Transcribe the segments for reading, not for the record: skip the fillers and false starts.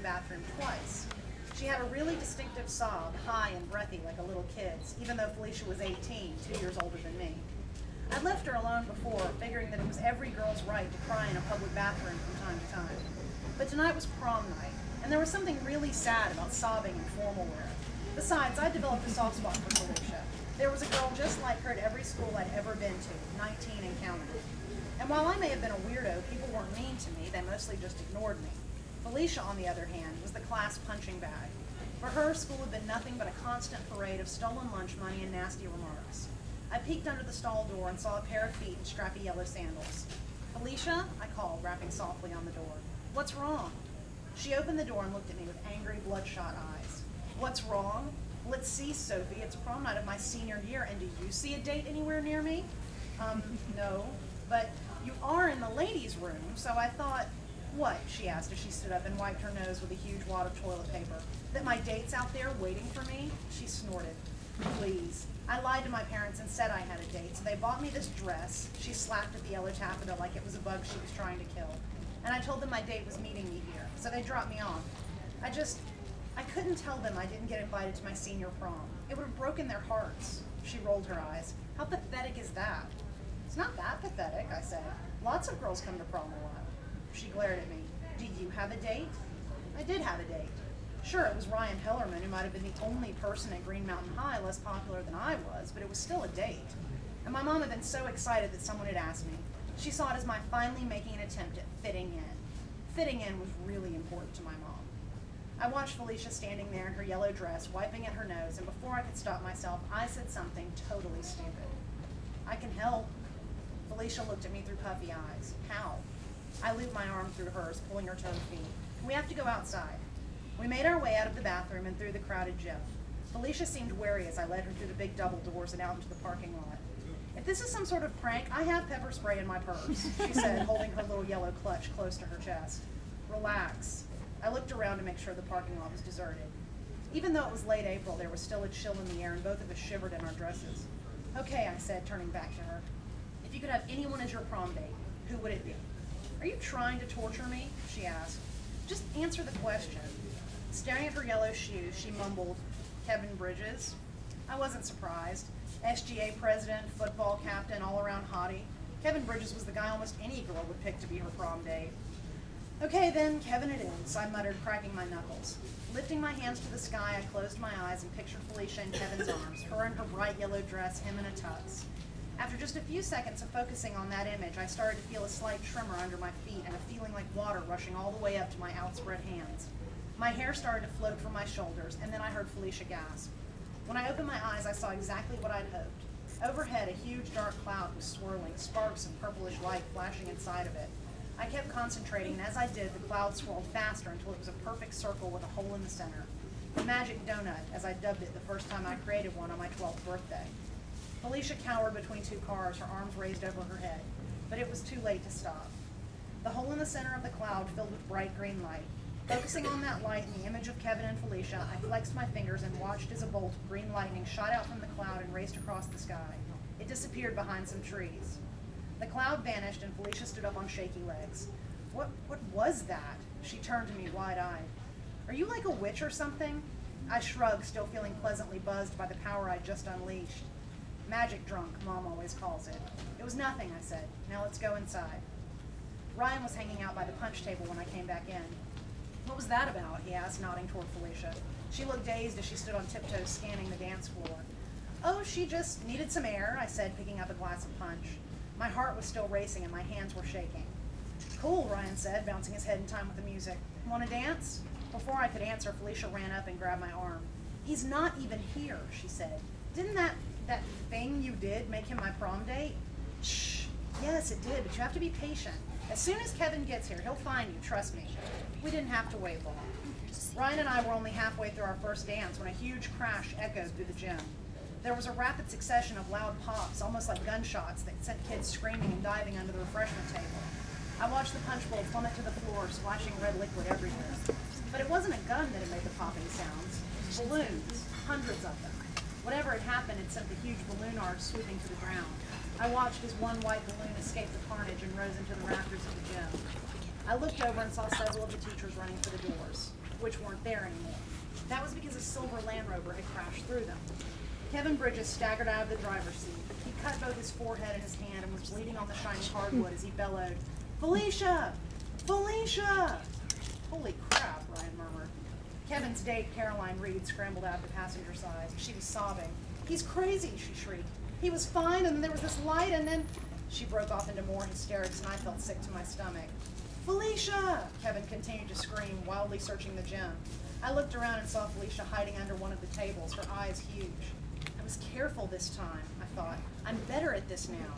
bathroom twice. She had a really distinctive sob, high and breathy like a little kid's, even though Felicia was 18, 2 years older than me. I'd left her alone before, figuring that it was every girl's right to cry in a public bathroom from time to time. But tonight was prom night, and there was something really sad about sobbing in formal wear. Besides, I developed a soft spot for Felicia. There was a girl just like her at every school I'd ever been to, 19 and counting. And while I may have been a weirdo, people weren't mean to me, they mostly just ignored me. Felicia, on the other hand, was the class punching bag. For her, school had been nothing but a constant parade of stolen lunch money and nasty remarks. I peeked under the stall door and saw a pair of feet in strappy yellow sandals. "Felicia," I called, rapping softly on the door. "What's wrong?" She opened the door and looked at me with angry, bloodshot eyes. "What's wrong? Let's see, Sophie, it's prom night of my senior year, and do you see a date anywhere near me?" No, but you are in the ladies' room, so I thought..." "What?" she asked as she stood up and wiped her nose with a huge wad of toilet paper. "That my date's out there waiting for me?" She snorted. "Please. I lied to my parents and said I had a date, so they bought me this dress." She slapped at the yellow taffeta like it was a bug she was trying to kill. "And I told them my date was meeting me here, so they dropped me off. I couldn't tell them I didn't get invited to my senior prom. It would have broken their hearts." She rolled her eyes. "How pathetic is that?" "It's not that pathetic," I said. "Lots of girls come to prom a lot." She glared at me. "Do you have a date?" I did have a date. Sure, it was Ryan Hellerman, who might have been the only person at Green Mountain High less popular than I was, but it was still a date. And my mom had been so excited that someone had asked me. She saw it as my finally making an attempt at fitting in. Fitting in was really important to my mom. I watched Felicia standing there in her yellow dress, wiping at her nose, and before I could stop myself, I said something totally stupid. "I can help." Felicia looked at me through puffy eyes. "How?" I looped my arm through hers, pulling her to her feet. "We have to go outside." We made our way out of the bathroom and through the crowded gym. Felicia seemed wary as I led her through the big double doors and out into the parking lot. "If this is some sort of prank, I have pepper spray in my purse," she said, holding her little yellow clutch close to her chest. "Relax." I looked around to make sure the parking lot was deserted. Even though it was late April, there was still a chill in the air and both of us shivered in our dresses. "Okay," I said, turning back to her. "If you could have anyone as your prom date, who would it be?" "Are you trying to torture me?" she asked. "Just answer the question." Staring at her yellow shoes, she mumbled, "Kevin Bridges." I wasn't surprised. SGA president, football captain, all-around hottie. Kevin Bridges was the guy almost any girl would pick to be her prom date. "Okay then, Kevin it is," I muttered, cracking my knuckles. Lifting my hands to the sky, I closed my eyes and pictured Felicia in Kevin's arms, her in her bright yellow dress, him in a tux. After just a few seconds of focusing on that image, I started to feel a slight tremor under my feet and a feeling like water rushing all the way up to my outspread hands. My hair started to float from my shoulders, and then I heard Felicia gasp. When I opened my eyes, I saw exactly what I'd hoped. Overhead, a huge dark cloud was swirling, sparks of purplish light flashing inside of it. I kept concentrating, and as I did, the cloud swirled faster until it was a perfect circle with a hole in the center. The magic donut, as I dubbed it the first time I created one on my 12th birthday. Felicia cowered between two cars, her arms raised over her head, but it was too late to stop. The hole in the center of the cloud filled with bright green light. Focusing on that light and the image of Kevin and Felicia, I flexed my fingers and watched as a bolt of green lightning shot out from the cloud and raced across the sky. It disappeared behind some trees. The cloud vanished and Felicia stood up on shaky legs. What was that?" She turned to me wide-eyed. "Are you like a witch or something?" I shrugged, still feeling pleasantly buzzed by the power I'd just unleashed. "Magic drunk, Mom always calls it." "It was nothing," I said. "Now let's go inside." Ryan was hanging out by the punch table when I came back in. "What was that about?" he asked, nodding toward Felicia. She looked dazed as she stood on tiptoes scanning the dance floor. "Oh, she just needed some air," I said, picking up a glass of punch. My heart was still racing and my hands were shaking. "Cool," Ryan said, bouncing his head in time with the music. "Want to dance?" Before I could answer, Felicia ran up and grabbed my arm. "He's not even here," she said. "Didn't that thing you did make him my prom date?" "Shh. Yes, it did, but you have to be patient. As soon as Kevin gets here, he'll find you, trust me." We didn't have to wait long. Ryan and I were only halfway through our first dance when a huge crash echoed through the gym. There was a rapid succession of loud pops, almost like gunshots, that sent kids screaming and diving under the refreshment table. I watched the punch bowl plummet to the floor, splashing red liquid everywhere. But it wasn't a gun that had made the popping sounds. Balloons, hundreds of them. Whatever had happened had sent the huge balloon arch sweeping to the ground. I watched as one white balloon escaped the carnage and rose into the rafters of the gym. I looked over and saw several of the teachers running for the doors. which weren't there anymore. That was because a silver Land Rover had crashed through them. Kevin Bridges staggered out of the driver's seat. He cut both his forehead and his hand and was bleeding on the shiny hardwood as he bellowed, "Felicia! Felicia!" "Holy crap," Ryan murmured. Kevin's date, Caroline Reed, scrambled out of the passenger side. She was sobbing. "He's crazy," she shrieked. "He was fine, and then there was this light, and then..." She broke off into more hysterics, and I felt sick to my stomach. "Felicia!" Kevin continued to scream, wildly searching the gym. I looked around and saw Felicia hiding under one of the tables, her eyes huge. I was careful this time, I thought. I'm better at this now.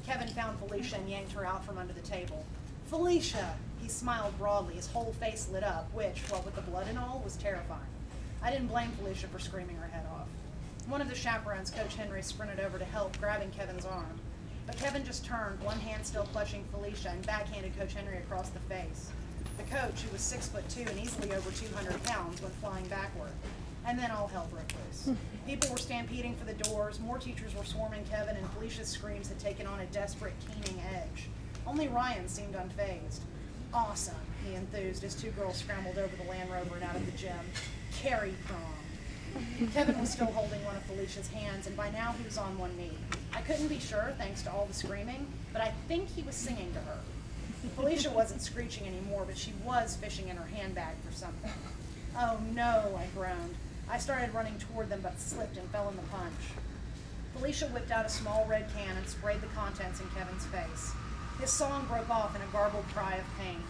Kevin found Felicia and yanked her out from under the table. "Felicia!" He smiled broadly, his whole face lit up, which, what with the blood and all, was terrifying. I didn't blame Felicia for screaming her head off. One of the chaperones, Coach Henry, sprinted over to help, grabbing Kevin's arm. But Kevin just turned, one hand still clutching Felicia, and backhanded Coach Henry across the face. The coach, who was 6'2" and easily over 200 pounds, went flying backward. And then all hell broke loose. People were stampeding for the doors, more teachers were swarming Kevin, and Felicia's screams had taken on a desperate, keening edge. Only Ryan seemed unfazed. "Awesome," he enthused as two girls scrambled over the Land Rover and out of the gym. "Carry prom." Kevin was still holding one of Felicia's hands, and by now he was on one knee. I couldn't be sure, thanks to all the screaming, but I think he was singing to her. Felicia wasn't screeching anymore, but she was fishing in her handbag for something. "Oh no," I groaned. I started running toward them, but slipped and fell in the punch. Felicia whipped out a small red can and sprayed the contents in Kevin's face. His song broke off in a garbled cry of pain.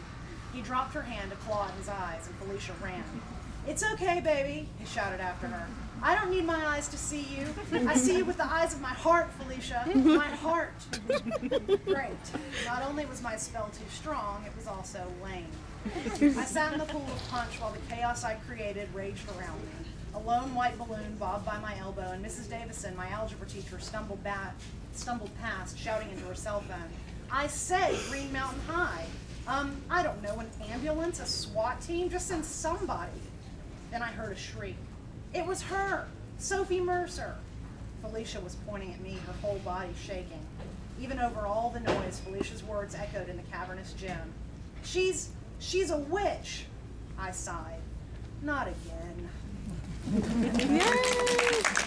He dropped her hand to claw at his eyes, and Felicia ran. "It's okay, baby," he shouted after her. "I don't need my eyes to see you. I see you with the eyes of my heart, Felicia. My heart." Great. Not only was my spell too strong, it was also lame. I sat in the pool of punch while the chaos I created raged around me. A lone white balloon bobbed by my elbow, and Mrs. Davison, my algebra teacher, stumbled past, shouting into her cell phone. "I said Green Mountain High. I don't know, an ambulance, a SWAT team, just send somebody." Then I heard a shriek. It was her, Sophie Mercer. Felicia was pointing at me, her whole body shaking. Even over all the noise, Felicia's words echoed in the cavernous gym. She's a witch," I sighed. "Not again." Yay!